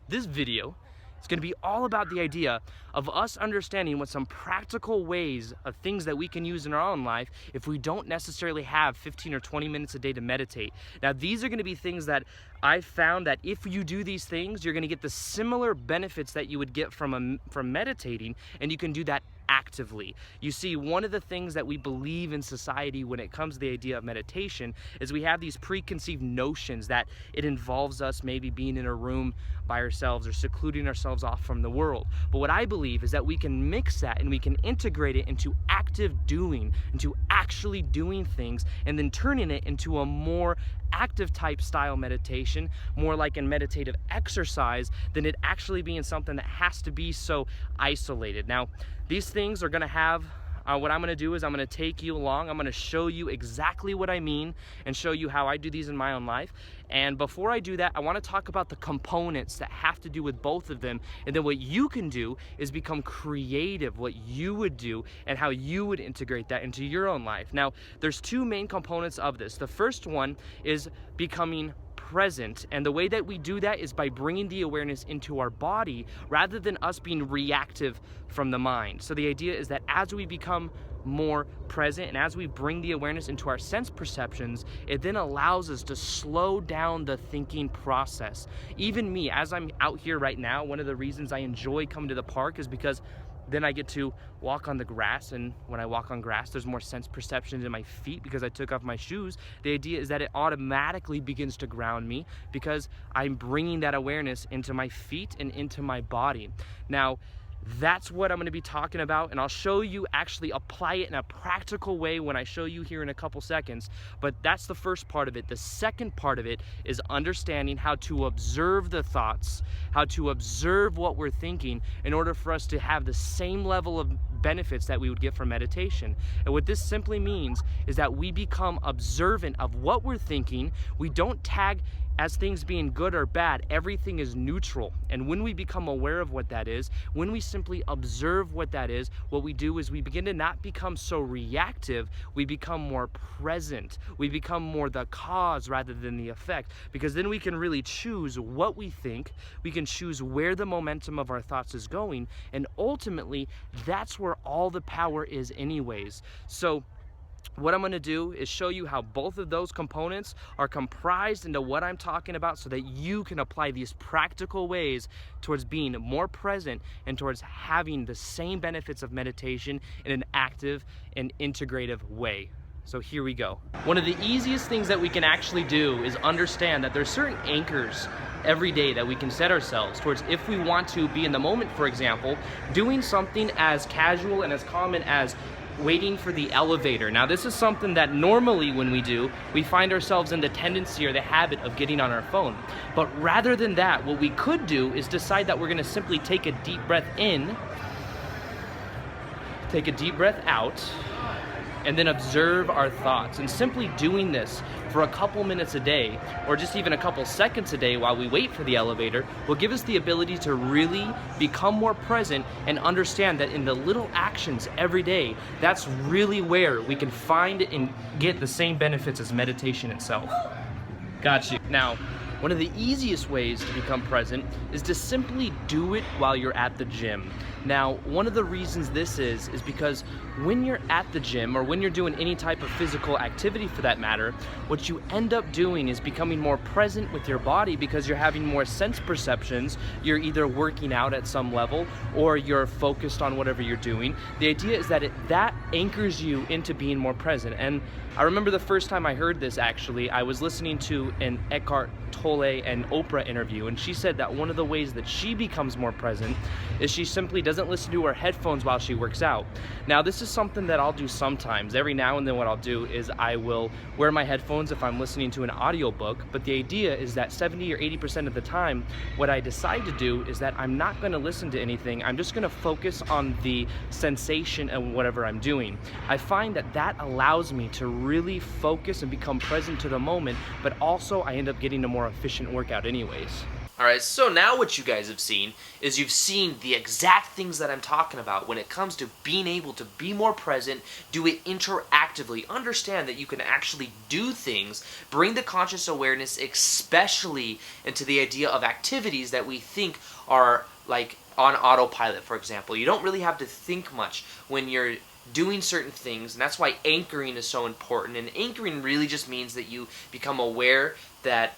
This video is going to be all about the idea of us understanding what some practical ways of things that we can use in our own life if we don't necessarily have 15 or 20 minutes a day to meditate. Now, these are going to be things that I've found that if you do these things, you're going to get the similar benefits that you would get from meditating, and you can do that actively. You see, one of the things that we believe in society when it comes to the idea of meditation is we have these preconceived notions that it involves us maybe being in a room by ourselves or secluding ourselves off from the world. But what I believe is that we can mix that and we can integrate it into active doing, into actually doing things, and then turning it into a more active type style meditation, more like a meditative exercise than it actually being something that has to be so isolated. Now, these things are going to have what I'm going to do is I'm going to take you along. I'm going to show you exactly what I mean and show you how I do these in my own life. And before I do that, I want to talk about the components that have to do with both of them. And then what you can do is become creative, what you would do and how you would integrate that into your own life. Now, there's two main components of this. The first one is becoming present, and the way that we do that is by bringing the awareness into our body rather than us being reactive from the mind. So the idea is that as we become more present and as we bring the awareness into our sense perceptions, it then allows us to slow down the thinking process. Even me, as I'm out here right now, one of the reasons I enjoy coming to the park is because then I get to walk on the grass, and when I walk on grass, there's more sense perceptions in my feet because I took off my shoes. The idea is that it automatically begins to ground me because I'm bringing that awareness into my feet and into my body. Now, that's what I'm going to be talking about, and I'll show you actually apply it in a practical way when I show you here in a couple seconds. But that's the first part of it. The second part of it is understanding how to observe the thoughts, how to observe what we're thinking in order for us to have the same level of benefits that we would get from meditation. And what this simply means is that we become observant of what we're thinking. We don't tag as things being good or bad. Everything is neutral. And when we become aware of what that is, when we simply observe what that is, what we do is we begin to not become so reactive, we become more present. We become more the cause rather than the effect, because then we can really choose what we think, we can choose where the momentum of our thoughts is going, and ultimately, that's where all the power is anyways. So what I'm going to do is show you how both of those components are comprised into what I'm talking about so that you can apply these practical ways towards being more present and towards having the same benefits of meditation in an active and integrative way. So here we go. One of the easiest things that we can actually do is understand that there's certain anchors every day that we can set ourselves towards if we want to be in the moment. For example, doing something as casual and as common as waiting for the elevator. Now, this is something that normally when we do, we find ourselves in the tendency or the habit of getting on our phone. But rather than that, what we could do is decide that we're going to simply take a deep breath in, take a deep breath out, and then observe our thoughts. And simply doing this for a couple minutes a day, or just even a couple seconds a day while we wait for the elevator, will give us the ability to really become more present and understand that in the little actions every day, that's really where we can find and get the same benefits as meditation itself. Got you. Now, one of the easiest ways to become present is to simply do it while you're at the gym. Now, one of the reasons this is because when you're at the gym or when you're doing any type of physical activity for that matter, what you end up doing is becoming more present with your body because you're having more sense perceptions. You're either working out at some level or you're focused on whatever you're doing. The idea is that that anchors you into being more present. And I remember the first time I heard this, actually, I was listening to an Eckhart Tolle and Oprah interview, and she said that one of the ways that she becomes more present is she simply doesn't listen to her headphones while she works out. Now, this is something that I'll do sometimes. Every now and then what I'll do is I will wear my headphones if I'm listening to an audiobook, but the idea is that 70 or 80% of the time, what I decide to do is that I'm not going to listen to anything. I'm just going to focus on the sensation of whatever I'm doing. I find that that allows me to really focus and become present to the moment, but also I end up getting a more efficient workout anyways. Alright, so now what you guys have seen is you've seen the exact things that I'm talking about when it comes to being able to be more present, do it interactively, understand that you can actually do things, bring the conscious awareness especially into the idea of activities that we think are like on autopilot, for example. You don't really have to think much when you're doing certain things, and that's why anchoring is so important. And anchoring really just means that you become aware that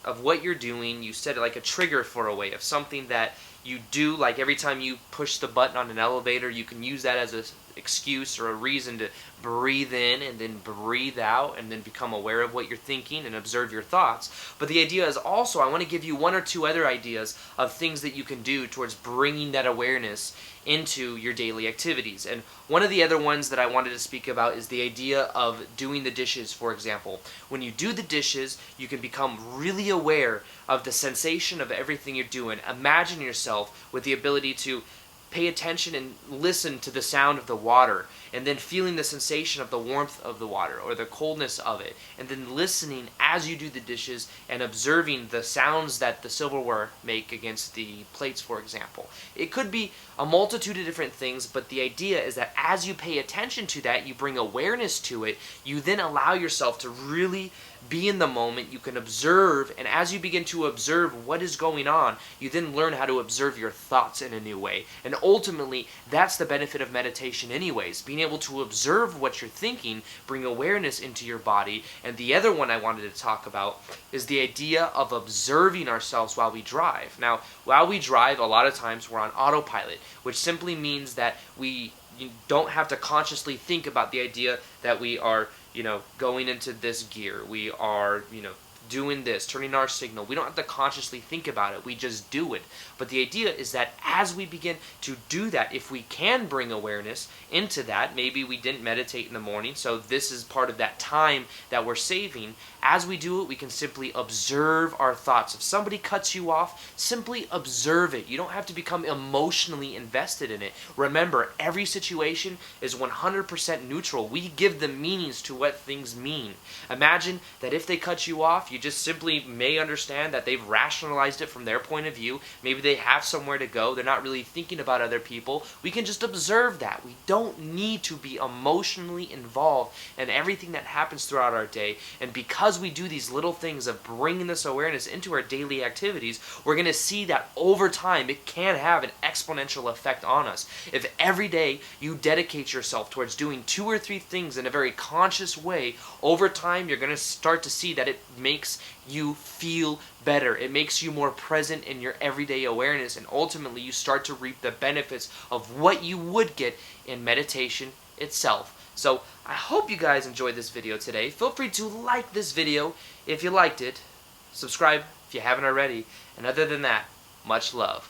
of what you're doing. You set it like a trigger for a way of something that you do, like every time you push the button on an elevator, you can use that as an excuse or a reason to breathe in and then breathe out and then become aware of what you're thinking and observe your thoughts. But the idea is also, I want to give you one or two other ideas of things that you can do towards bringing that awareness into your daily activities. And one of the other ones that I wanted to speak about is the idea of doing the dishes, for example. When you do the dishes, you can become really aware of the sensation of everything you're doing. Imagine yourself with the ability to pay attention and listen to the sound of the water, and then feeling the sensation of the warmth of the water or the coldness of it, and then listening as you do the dishes and observing the sounds that the silverware make against the plates, for example. It could be a multitude of different things, but the idea is that as you pay attention to that, you bring awareness to it, you then allow yourself to really be in the moment. You can observe, and as you begin to observe what is going on, you then learn how to observe your thoughts in a new way. And ultimately, that's the benefit of meditation anyways, being able to observe what you're thinking, bring awareness into your body. And the other one I wanted to talk about is the idea of observing ourselves while we drive. Now, while we drive, a lot of times we're on autopilot, which simply means that you don't have to consciously think about the idea that we are going into this gear. We are, doing this, turning our signal. We don't have to consciously think about it. We just do it. But the idea is that as we begin to do that, if we can bring awareness into that, maybe we didn't meditate in the morning, so this is part of that time that we're saving. As we do it, we can simply observe our thoughts. If somebody cuts you off, simply observe it. You don't have to become emotionally invested in it. Remember, every situation is 100% neutral. We give them meanings to what things mean. Imagine that if they cut you off, you just simply may understand that they've rationalized it from their point of view. Maybe they have somewhere to go. They're not really thinking about other people. We can just observe that. We don't need to be emotionally involved in everything that happens throughout our day. And because we do these little things of bringing this awareness into our daily activities, we're going to see that over time it can have an exponential effect on us. If every day you dedicate yourself towards doing 2 or 3 things in a very conscious way, over time you're going to start to see that it makes you feel better. It makes you more present in your everyday awareness, and ultimately you start to reap the benefits of what you would get in meditation itself. So I hope you guys enjoyed this video today. Feel free to like this video if you liked it. Subscribe if you haven't already. And other than that, much love.